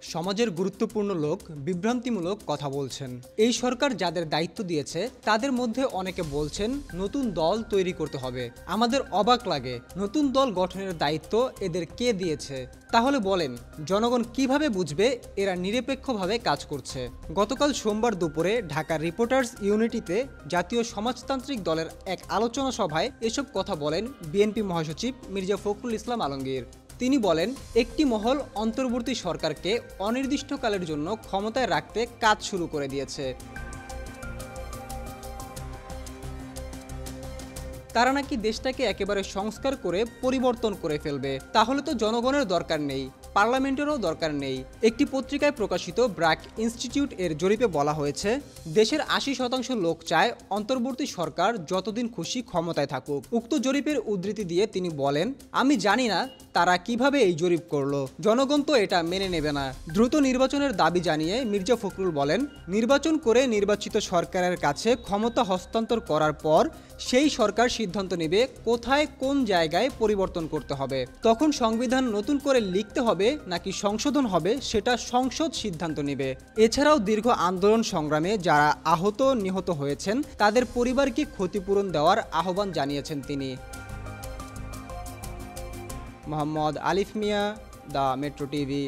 সমাজের গুরুত্বপূর্ণ লোক বিভ্রান্তিমূলক কথা বলছেন। এই সরকার যাদের দায়িত্ব দিয়েছে তাদের মধ্যে অনেকে বলছেন নতুন দল তৈরি করতে হবে। আমাদের অবাক লাগে, নতুন দল গঠনের দায়িত্ব এদের কে দিয়েছে? তাহলে বলেন, জনগণ কিভাবে বুঝবে এরা নিরপেক্ষভাবে কাজ করছে? গতকাল সোমবার দুপুরে ঢাকার রিপোর্টার্স ইউনিটিতে জাতীয় সমাজতান্ত্রিক দলের এক আলোচনা সভায় এসব কথা বলেন বিএনপি মহাসচিব মির্জা ফখরুল ইসলাম আলমগীর। তিনি বলেন, একটি মহল অন্তর্বর্তী সরকারকে অনির্দিষ্টকালের জন্য ক্ষমতায় রাখতে কাজ শুরু করে দিয়েছে। তারা নাকি দেশটাকে একেবারে সংস্কার করে পরিবর্তন করে ফেলবে। তাহলে তো জনগণের দরকার নেই, পার্লামেন্টেরও দরকার নেই। একটি পত্রিকায় প্রকাশিত ব্র্যাক ইনস্টিটিউট এর জরিপে বলা হয়েছে, দেশের ৮০% লোক চায় অন্তর্বর্তী সরকার যতদিন খুশি ক্ষমতায় থাকুক। উক্ত জরিপের উদ্ধৃতি দিয়ে তিনি বলেন, আমি জানি না তারা কিভাবে এই জরিপ করলো, জনগণ তো এটা মেনে নেবে না। দ্রুত নির্বাচনের দাবি জানিয়ে মির্জা ফখরুল বলেন, নির্বাচন করে নির্বাচিত সরকারের কাছে ক্ষমতা হস্তান্তর করার পর সেই সরকার সিদ্ধান্ত নেবে কোথায় কোন জায়গায় পরিবর্তন করতে হবে। তখন সংবিধান নতুন করে লিখতে হবে নাকি সংশোধন হবে সেটা সংসদ সিদ্ধান্ত নেবে। এছাড়াও দীর্ঘ আন্দোলন সংগ্রামে যারা আহত নিহত হয়েছেন তাদের পরিবারকে ক্ষতিপূরণ দেওয়ার আহ্বান জানিয়েছেন তিনি। মোহাম্মদ আলিফ মিয়া, দ্য মেট্রো টিভি।